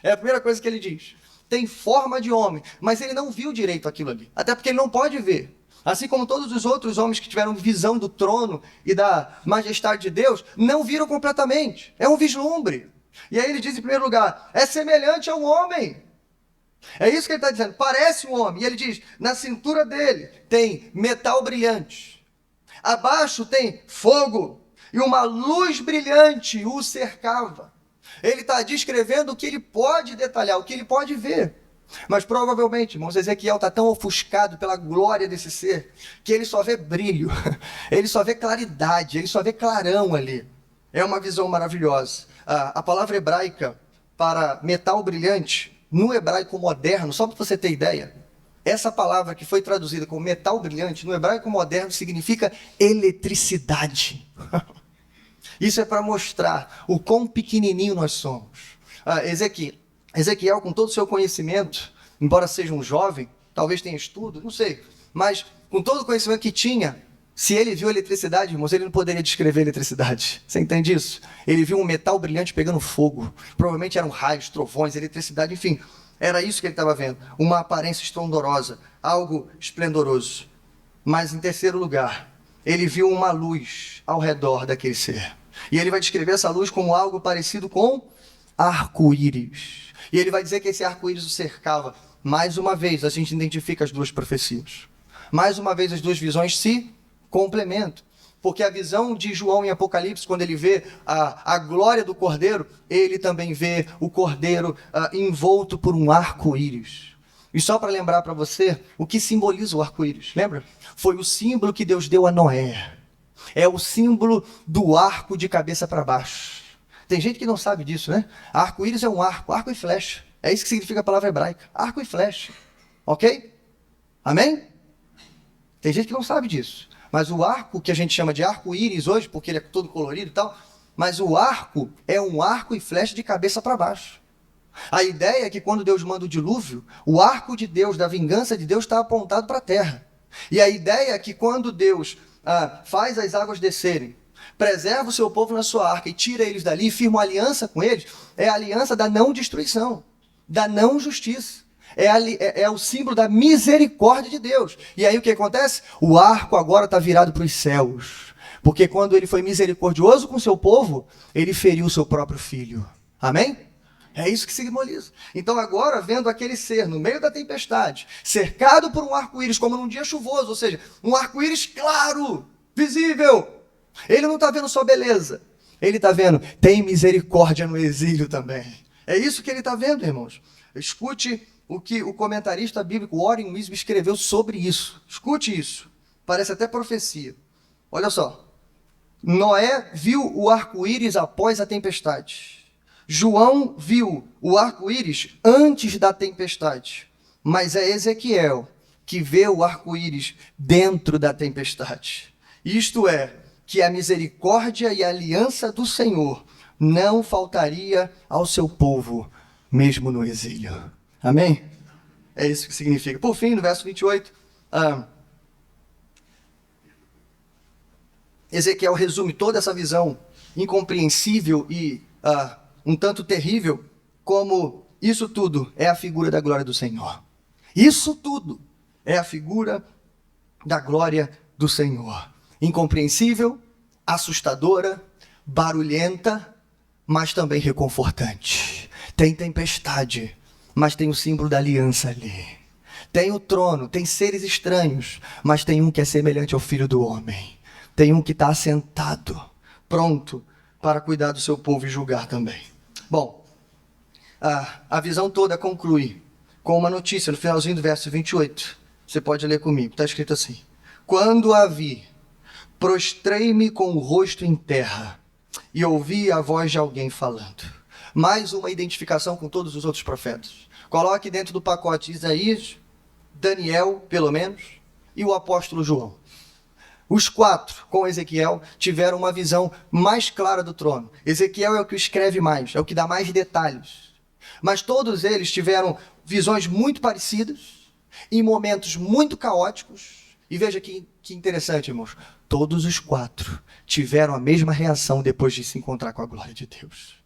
É a primeira coisa que ele diz. Tem forma de homem, mas ele não viu direito aquilo ali, até porque ele não pode ver. Assim como todos os outros homens que tiveram visão do trono e da majestade de Deus, não viram completamente. É um vislumbre. E aí ele diz em primeiro lugar, é semelhante a um homem. É isso que ele está dizendo, parece um homem. E ele diz, na cintura dele tem metal brilhante. Abaixo tem fogo. E uma luz brilhante o cercava. Ele está descrevendo o que ele pode detalhar, o que ele pode ver. Mas provavelmente, irmãos, Ezequiel está tão ofuscado pela glória desse ser, que ele só vê brilho. Ele só vê claridade, ele só vê clarão ali. É uma visão maravilhosa. A palavra hebraica para metal brilhante, no hebraico moderno, só para você ter ideia, essa palavra que foi traduzida como metal brilhante, no hebraico moderno, significa eletricidade. Isso é para mostrar o quão pequenininho nós somos. Ezequiel, com todo o seu conhecimento, embora seja um jovem, talvez tenha estudo, não sei, mas com todo o conhecimento que tinha, se ele viu eletricidade, irmãos, ele não poderia descrever eletricidade. Você entende isso? Ele viu um metal brilhante pegando fogo. Provavelmente eram raios, trovões, eletricidade, enfim. Era isso que ele estava vendo. Uma aparência estrondorosa, algo esplendoroso. Mas, em terceiro lugar, ele viu uma luz ao redor daquele ser. E ele vai descrever essa luz como algo parecido com arco-íris. E ele vai dizer que esse arco-íris o cercava. Mais uma vez, a gente identifica as duas profecias. Mais uma vez, as duas visões se complementam. Porque a visão de João em Apocalipse, quando ele vê a glória do Cordeiro, ele também vê o Cordeiro envolto por um arco-íris. E só para lembrar para você, o que simboliza o arco-íris, lembra? Foi o símbolo que Deus deu a Noé. É o símbolo do arco de cabeça para baixo. Tem gente que não sabe disso, né? Arco-íris é um arco e flecha. É isso que significa a palavra hebraica, arco e flecha. Ok? Amém? Tem gente que não sabe disso. Mas o arco, que a gente chama de arco-íris hoje, porque ele é todo colorido e tal, mas o arco é um arco e flecha de cabeça para baixo. A ideia é que quando Deus manda o dilúvio, o arco de Deus, da vingança de Deus, está apontado para a terra. E a ideia é que quando Deus faz as águas descerem, preserva o seu povo na sua arca e tira eles dali e firma uma aliança com eles, é a aliança da não destruição, da não justiça. É o símbolo da misericórdia de Deus. E aí o que acontece? O arco agora está virado para os céus. Porque quando ele foi misericordioso com o seu povo, ele feriu o seu próprio filho. Amém? É isso que simboliza. Então agora, vendo aquele ser no meio da tempestade, cercado por um arco-íris, como num dia chuvoso, ou seja, um arco-íris claro, visível. Ele não está vendo só beleza. Ele está vendo, tem misericórdia no exílio também. É isso que ele está vendo, irmãos. Escute o que o comentarista bíblico Warren Wiersbe escreveu sobre isso. Escute isso. Parece até profecia. Olha só. Noé viu o arco-íris após a tempestade. João viu o arco-íris antes da tempestade. Mas é Ezequiel que vê o arco-íris dentro da tempestade. Isto é, que a misericórdia e a aliança do Senhor não faltaria ao seu povo, mesmo no exílio. Amém? É isso que significa. Por fim, no verso 28, Ezequiel resume toda essa visão incompreensível e um tanto terrível, como isso tudo é a figura da glória do Senhor. Isso tudo é a figura da glória do Senhor. Incompreensível, assustadora, barulhenta, mas também reconfortante. Tem tempestade, mas tem o símbolo da aliança ali. Tem o trono, tem seres estranhos, mas tem um que é semelhante ao Filho do Homem. Tem um que está assentado, pronto para cuidar do seu povo e julgar também. Bom, a visão toda conclui com uma notícia no finalzinho do verso 28. Você pode ler comigo, está escrito assim: quando a vi, prostrei-me com o rosto em terra e ouvi a voz de alguém falando. Mais uma identificação com todos os outros profetas. Coloque dentro do pacote Isaías, Daniel, pelo menos, e o apóstolo João. Os quatro, com Ezequiel, tiveram uma visão mais clara do trono. Ezequiel é o que escreve mais, é o que dá mais detalhes. Mas todos eles tiveram visões muito parecidas, em momentos muito caóticos. E veja que interessante, irmãos. Todos os quatro tiveram a mesma reação depois de se encontrar com a glória de Deus.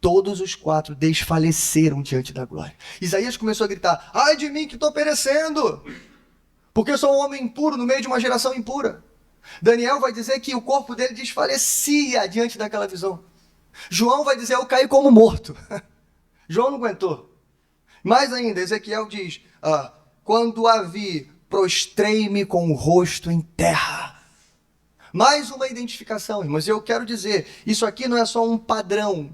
Todos os quatro desfaleceram diante da glória. Isaías começou a gritar: ai de mim que estou perecendo, porque eu sou um homem impuro no meio de uma geração impura. Daniel vai dizer que o corpo dele desfalecia diante daquela visão. João vai dizer: eu caí como morto. João não aguentou. Mais ainda, Ezequiel diz: quando a vi, prostrei-me com o rosto em terra. Mais uma identificação, irmãos. Eu quero dizer, isso aqui não é só um padrão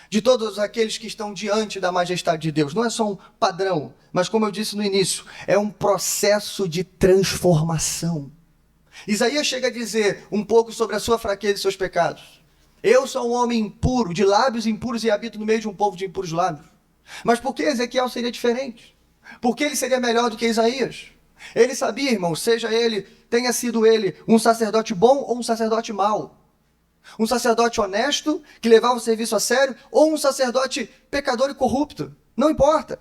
de todos aqueles que estão diante da majestade de Deus. Não é só um padrão, mas como eu disse no início, é um processo de transformação. Isaías chega a dizer um pouco sobre a sua fraqueza e seus pecados. Eu sou um homem impuro, de lábios impuros, e habito no meio de um povo de impuros lábios. Mas por que Ezequiel seria diferente? Por que ele seria melhor do que Isaías? Ele sabia, irmão, tenha sido ele um sacerdote bom ou um sacerdote mau. Um sacerdote honesto, que levava o serviço a sério, ou um sacerdote pecador e corrupto. Não importa.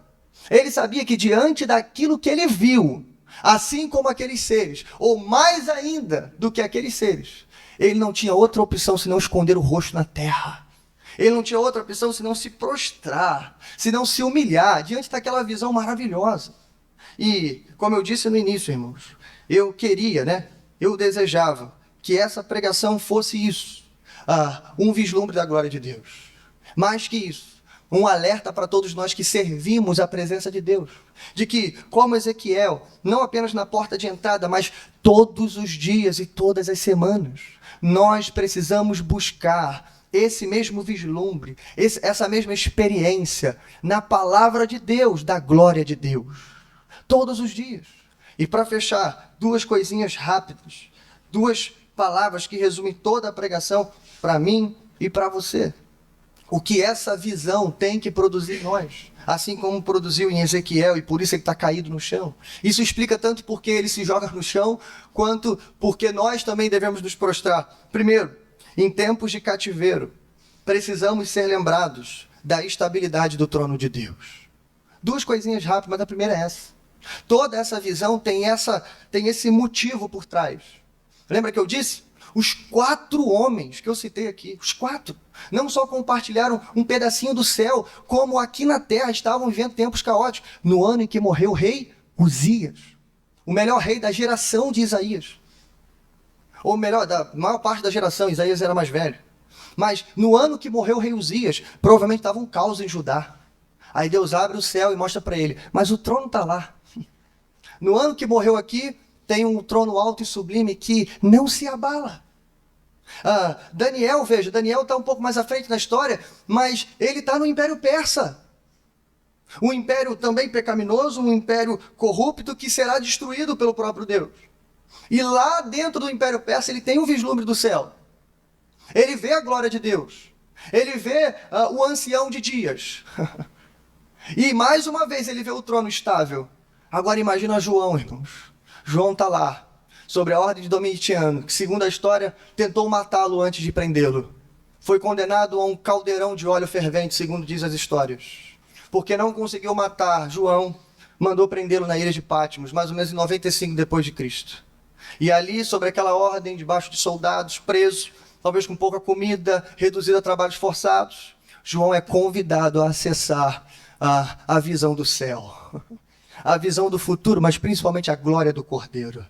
Ele sabia que diante daquilo que ele viu, assim como aqueles seres, ou mais ainda do que aqueles seres, ele não tinha outra opção senão esconder o rosto na terra. Ele não tinha outra opção senão se prostrar, senão se humilhar diante daquela visão maravilhosa. E, como eu disse no início, irmãos, eu desejava que essa pregação fosse isso, um vislumbre da glória de Deus. Mais que isso, um alerta para todos nós que servimos a presença de Deus, de que, como Ezequiel, não apenas na porta de entrada, mas todos os dias e todas as semanas, nós precisamos buscar esse mesmo vislumbre, essa mesma experiência na palavra de Deus, da glória de Deus. Todos os dias. E para fechar, duas coisinhas rápidas, duas palavras que resumem toda a pregação para mim e para você. O que essa visão tem que produzir em nós, assim como produziu em Ezequiel, e por isso ele está caído no chão. Isso explica tanto porque ele se joga no chão, quanto porque nós também devemos nos prostrar. Primeiro, em tempos de cativeiro, precisamos ser lembrados da estabilidade do trono de Deus. Duas coisinhas rápidas, mas a primeira é essa. Toda essa visão tem esse motivo por trás. Lembra que eu disse? Os 4 homens que eu citei aqui, os 4, não só compartilharam um pedacinho do céu, como aqui na terra estavam vivendo tempos caóticos. No ano em que morreu o rei Uzias, o melhor rei da geração de Isaías. Ou melhor, da maior parte da geração, Isaías era mais velho. Mas no ano que morreu o rei Uzias, provavelmente estava um caos em Judá. Aí Deus abre o céu e mostra para ele, mas o trono está lá. No ano que morreu aqui, tem um trono alto e sublime que não se abala. Daniel, veja, Daniel está um pouco mais à frente na história, mas ele está no Império Persa. Um império também pecaminoso, um império corrupto que será destruído pelo próprio Deus. E lá dentro do Império Persa ele tem um vislumbre do céu. Ele vê a glória de Deus. Ele vê o ancião de dias. E mais uma vez ele vê o trono estável. Agora imagina João, irmãos. João está lá, sobre a ordem de Domiciano, que segundo a história, tentou matá-lo antes de prendê-lo. Foi condenado a um caldeirão de óleo fervente, segundo diz as histórias. Porque não conseguiu matar João, mandou prendê-lo na ilha de Patmos, mais ou menos em 95 depois de Cristo. E ali, sobre aquela ordem, debaixo de soldados, preso, talvez com pouca comida, reduzido a trabalhos forçados, João é convidado a acessar a visão do céu, a visão do futuro, mas principalmente a glória do Cordeiro.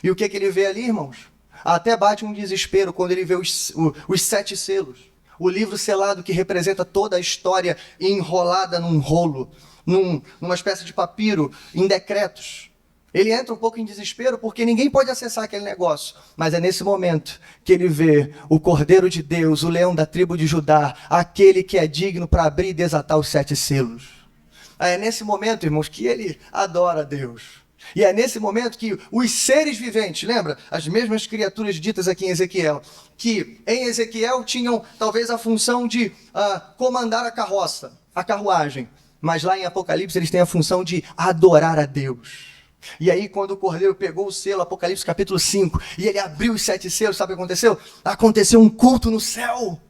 E o que ele vê ali, irmãos? Até bate um desespero quando ele vê os 7 selos, o livro selado que representa toda a história enrolada num rolo, numa espécie de papiro, em decretos. Ele entra um pouco em desespero porque ninguém pode acessar aquele negócio. Mas é nesse momento que ele vê o Cordeiro de Deus, o leão da tribo de Judá, aquele que é digno para abrir e desatar os 7 selos. É nesse momento, irmãos, que ele adora a Deus. E é nesse momento que os seres viventes, lembra? As mesmas criaturas ditas aqui em Ezequiel, que em Ezequiel tinham talvez a função de comandar a carroça, a carruagem. Mas lá em Apocalipse eles têm a função de adorar a Deus. E aí quando o Cordeiro pegou o selo, Apocalipse capítulo 5, e ele abriu os 7 selos, sabe o que aconteceu? Aconteceu um culto no céu.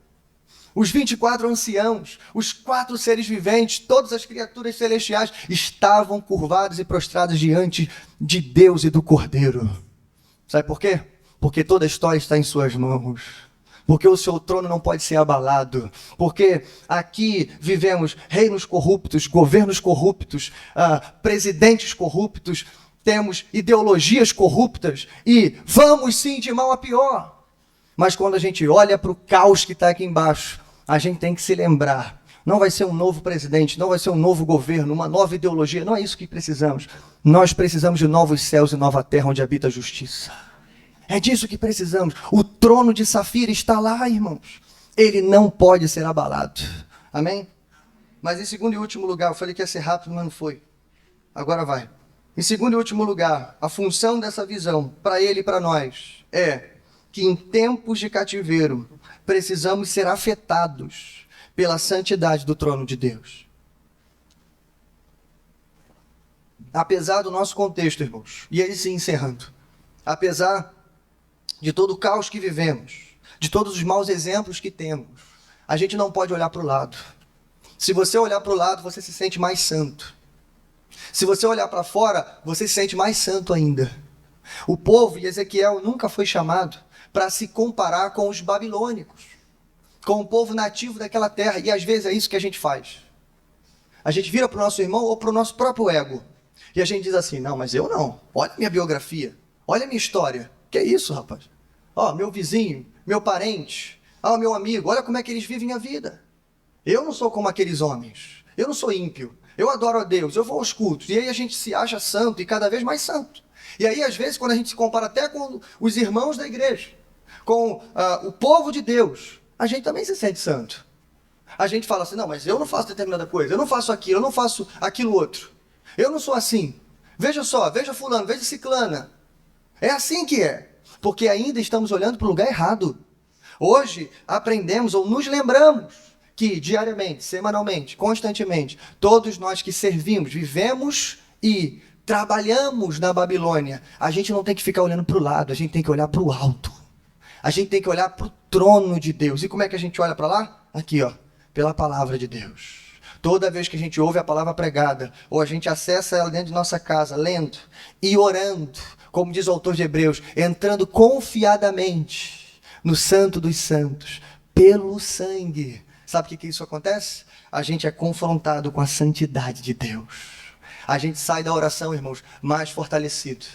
Os 24 anciãos, os 4 seres viventes, todas as criaturas celestiais estavam curvados e prostrados diante de Deus e do Cordeiro. Sabe por quê? Porque toda a história está em suas mãos. Porque o seu trono não pode ser abalado. Porque aqui vivemos reinos corruptos, governos corruptos, presidentes corruptos, temos ideologias corruptas e vamos sim de mal a pior. Mas quando a gente olha para o caos que está aqui embaixo, a gente tem que se lembrar, não vai ser um novo presidente, não vai ser um novo governo, uma nova ideologia, não é isso que precisamos. Nós precisamos de novos céus e nova terra onde habita a justiça. É disso que precisamos. O trono de Safira está lá, irmãos. Ele não pode ser abalado. Amém? Mas em segundo e último lugar, eu falei que ia ser rápido, mas não foi. Agora vai. Em segundo e último lugar, a função dessa visão, para ele e para nós, é que em tempos de cativeiro, precisamos ser afetados pela santidade do trono de Deus. Apesar do nosso contexto, irmãos, e aí sim encerrando, apesar de todo o caos que vivemos, de todos os maus exemplos que temos, a gente não pode olhar para o lado. Se você olhar para o lado, você se sente mais santo. Se você olhar para fora, você se sente mais santo ainda. O povo, e Ezequiel nunca foi chamado para se comparar com os babilônicos, com o povo nativo daquela terra, e às vezes é isso que a gente faz. A gente vira para o nosso irmão ou para o nosso próprio ego, e a gente diz assim, não, mas eu não, olha a minha biografia, olha a minha história, que é isso, rapaz? Meu vizinho, meu parente, meu amigo, olha como é que eles vivem a vida. Eu não sou como aqueles homens, eu não sou ímpio, eu adoro a Deus, eu vou aos cultos, e aí a gente se acha santo e cada vez mais santo. E aí, às vezes, quando a gente se compara até com os irmãos da igreja, com o povo de Deus, a gente também se sente santo. A gente fala assim, não, mas eu não faço determinada coisa, eu não faço aquilo, eu não faço aquilo outro. Eu não sou assim. Veja só, veja fulano, veja ciclana. É assim que é. Porque ainda estamos olhando para o lugar errado. Hoje, aprendemos ou nos lembramos que diariamente, semanalmente, constantemente, todos nós que servimos, vivemos e trabalhamos na Babilônia, a gente não tem que ficar olhando para o lado, a gente tem que olhar para o alto. A gente tem que olhar para o trono de Deus. E como é que a gente olha para lá? Aqui, pela palavra de Deus. Toda vez que a gente ouve a palavra pregada, ou a gente acessa ela dentro de nossa casa, lendo e orando, como diz o autor de Hebreus, entrando confiadamente no Santo dos Santos, pelo sangue. Sabe o que isso acontece? A gente é confrontado com a santidade de Deus. A gente sai da oração, irmãos, mais fortalecido.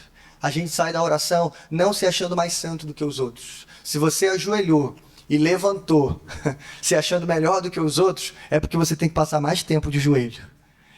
A gente sai da oração não se achando mais santo do que os outros. Se você ajoelhou e levantou, se achando melhor do que os outros, é porque você tem que passar mais tempo de joelho.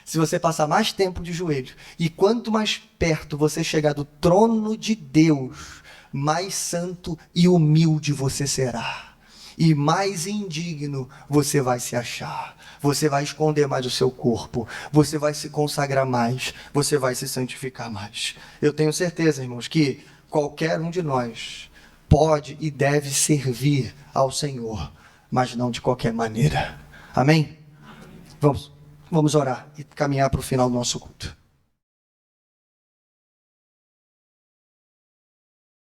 Se você passar mais tempo de joelho, e quanto mais perto você chegar do trono de Deus, mais santo e humilde você será. E mais indigno você vai se achar. Você vai esconder mais o seu corpo. Você vai se consagrar mais. Você vai se santificar mais. Eu tenho certeza, irmãos, que qualquer um de nós pode e deve servir ao Senhor, mas não de qualquer maneira. Amém? Vamos orar e caminhar para o final do nosso culto.